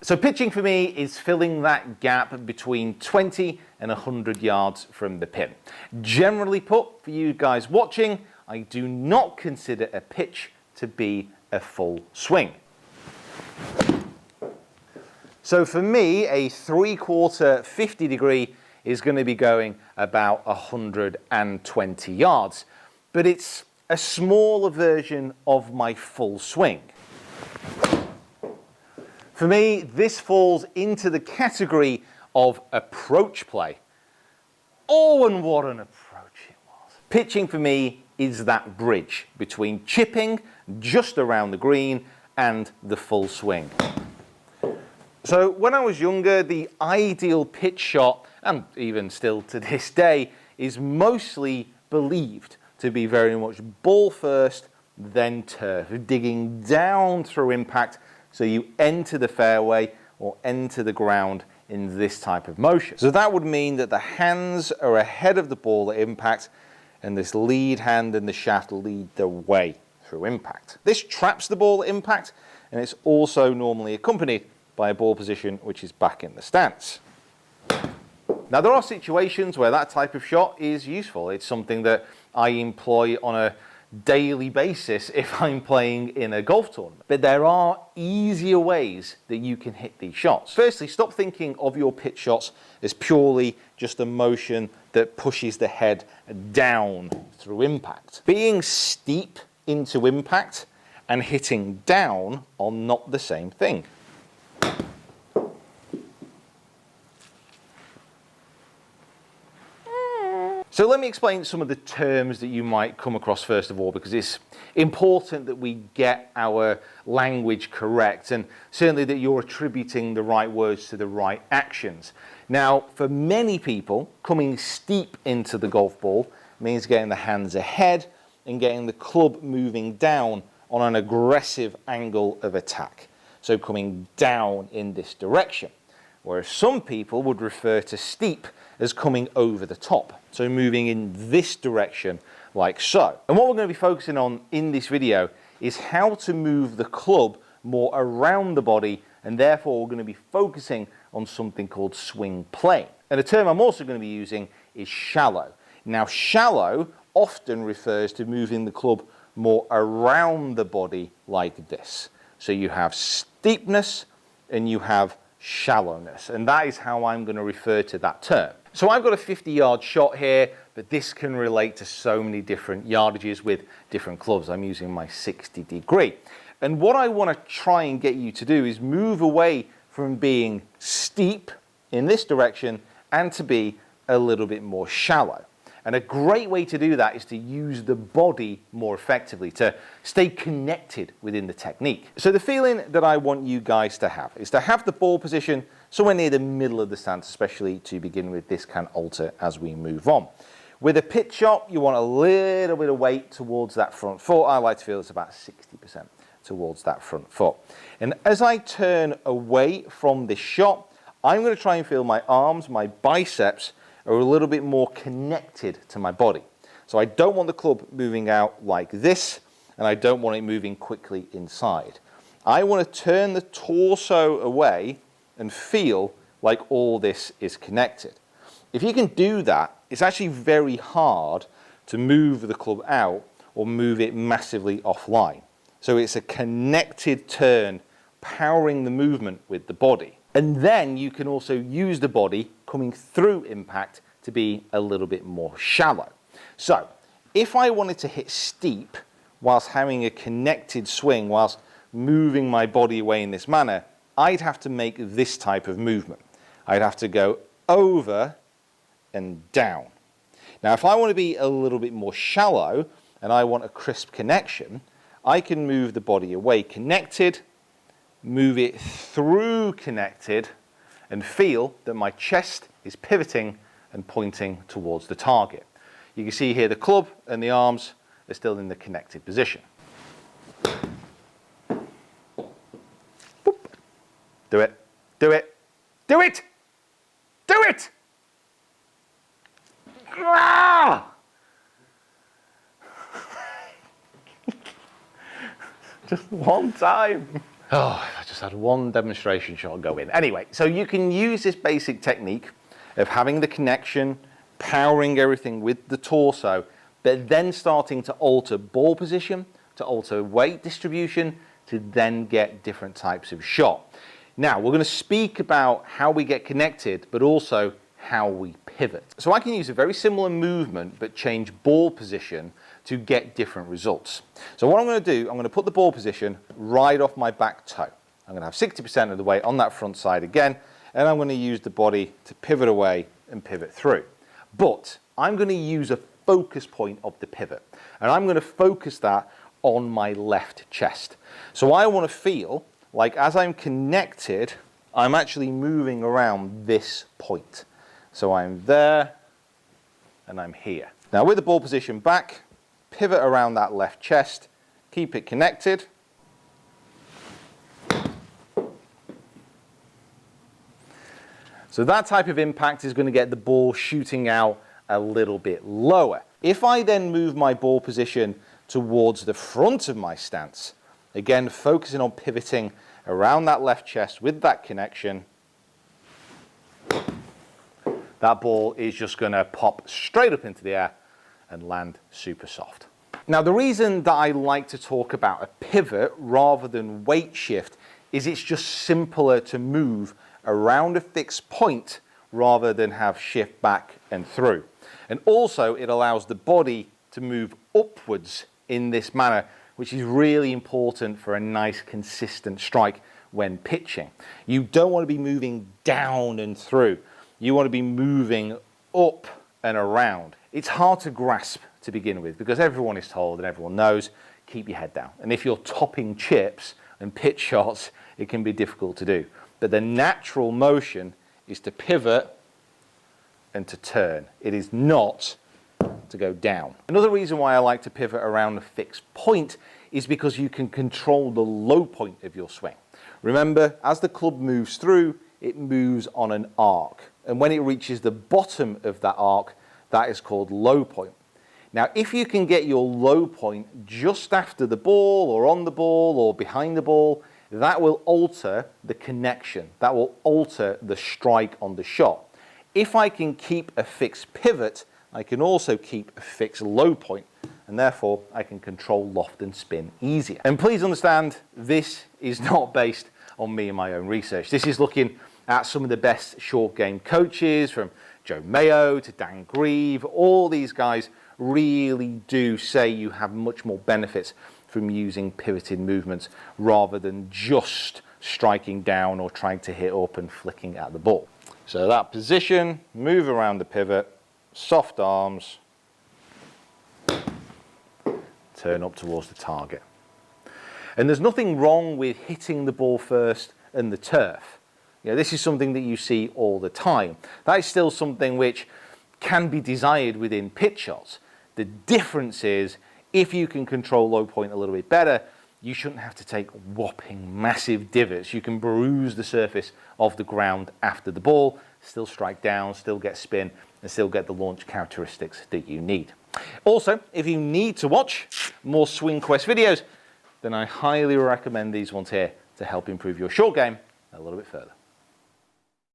So pitching for me is filling that gap between 20 and 100 yards from the pin. Generally put, for you guys watching, I do not consider a pitch to be a full swing. So for me, a 3/4 50 degree is going to be going about 120 yards, but it's a smaller version of my full swing. For me, this falls into the category of approach play. Oh, and what an approach it was. Pitching for me is that bridge between chipping just around the green and the full swing. So when I was younger, the ideal pitch shot, and even still to this day, is mostly believed to be very much ball first, then turf, digging down through impact so you enter the fairway or enter the ground in this type of motion. So that would mean that the hands are ahead of the ball at impact, and this lead hand and the shaft lead the way through impact. This traps the ball at impact, and it's also normally accompanied by a ball position which is back in the stance. Now there are situations where that type of shot is useful. It's something that I employ on a daily basis if I'm playing in a golf tournament. But there are easier ways that you can hit these shots. Firstly, stop thinking of your pitch shots as purely just a motion that pushes the head down through impact. Being steep into impact and hitting down are not the same thing. So let me explain some of the terms that you might come across first of all, because it's important that we get our language correct, and certainly that you're attributing the right words to the right actions. Now, for many people, coming steep into the golf ball means getting the hands ahead and getting the club moving down on an aggressive angle of attack. So coming down in this direction. Whereas some people would refer to steep as coming over the top, so moving in this direction like so. And what we're going to be focusing on in this video is how to move the club more around the body, and therefore we're going to be focusing on something called swing plane. And a term I'm also going to be using is shallow. Now shallow often refers to moving the club more around the body like this. So you have steepness and you have shallowness, and that is how I'm going to refer to that term. So I've got a 50-yard shot here, but this can relate to so many different yardages with different clubs. I'm using my 60 degree. And what I want to try and get you to do is move away from being steep in this direction and to be a little bit more shallow. And a great way to do that is to use the body more effectively, to stay connected within the technique. So the feeling that I want you guys to have is to have the ball position somewhere near the middle of the stance, especially to begin with. This can alter as we move on. With a pitch shot, you want a little bit of weight towards that front foot. I like to feel it's about 60% towards that front foot. And as I turn away from this shot, I'm going to try and feel my arms, my biceps, are a little bit more connected to my body. So I don't want the club moving out like this, and I don't want it moving quickly inside. I want to turn the torso away and feel like all this is connected. If you can do that, it's actually very hard to move the club out or move it massively offline. So it's a connected turn, powering the movement with the body. And then you can also use the body coming through impact to be a little bit more shallow. So if I wanted to hit steep whilst having a connected swing, whilst moving my body away in this manner, I'd have to make this type of movement. I'd have to go over and down. Now if I want to be a little bit more shallow and I want a crisp connection, I can move the body away connected, move it through connected, and feel that my chest is pivoting and pointing towards the target. You can see here the club and the arms are still in the connected position. Boop. Do it, do it, do it, do it! Ah! Just one time. Oh, if I just just had one demonstration shot go in. Anyway, so you can use this basic technique of having the connection, powering everything with the torso, but then starting to alter ball position, to alter weight distribution, to then get different types of shot. Now, we're going to speak about how we get connected, but also how we pivot. So I can use a very similar movement, but change ball position to get different results. So what I'm going to do, I'm going to put the ball position right off my back toe. I'm going to have 60% of the weight on that front side again, and I'm going to use the body to pivot away and pivot through. But I'm going to use a focus point of the pivot, and I'm going to focus that on my left chest. So I want to feel like as I'm connected, I'm actually moving around this point. So I'm there and I'm here. Now with the ball position back, pivot around that left chest, keep it connected. So that type of impact is going to get the ball shooting out a little bit lower. If I then move my ball position towards the front of my stance, again focusing on pivoting around that left chest with that connection, that ball is just going to pop straight up into the air and land super soft. Now the reason that I like to talk about a pivot rather than weight shift is it's just simpler to move around a fixed point rather than have shift back and through. And also it allows the body to move upwards in this manner, which is really important for a nice consistent strike when pitching. You don't want to be moving down and through. You want to be moving up and around. It's hard to grasp to begin with because everyone is told and everyone knows, keep your head down. And if you're topping chips and pitch shots, it can be difficult to do. But the natural motion is to pivot and to turn. It is not to go down. Another reason why I like to pivot around a fixed point is because you can control the low point of your swing. Remember, as the club moves through, it moves on an arc. And when it reaches the bottom of that arc, that is called low point. Now, if you can get your low point just after the ball or on the ball or behind the ball, that will alter the connection. That will alter the strike on the shot. If I can keep a fixed pivot, I can also keep a fixed low point, and therefore I can control loft and spin easier. And please understand, this is not based on me and my own research. This is looking at some of the best short game coaches, from Joe Mayo to Dan Grieve. All these guys really do say you have much more benefits from using pivoted movements rather than just striking down or trying to hit up and flicking at the ball. So that position, move around the pivot, soft arms, turn up towards the target. And there's nothing wrong with hitting the ball first and the turf. You know, this is something that you see all the time. That is still something which can be desired within pitch shots. The difference is, if you can control low point a little bit better, you shouldn't have to take whopping massive divots. You can bruise the surface of the ground after the ball, still strike down, still get spin, and still get the launch characteristics that you need. Also, if you need to watch more Swing Quest videos, then I highly recommend these ones here to help improve your short game a little bit further.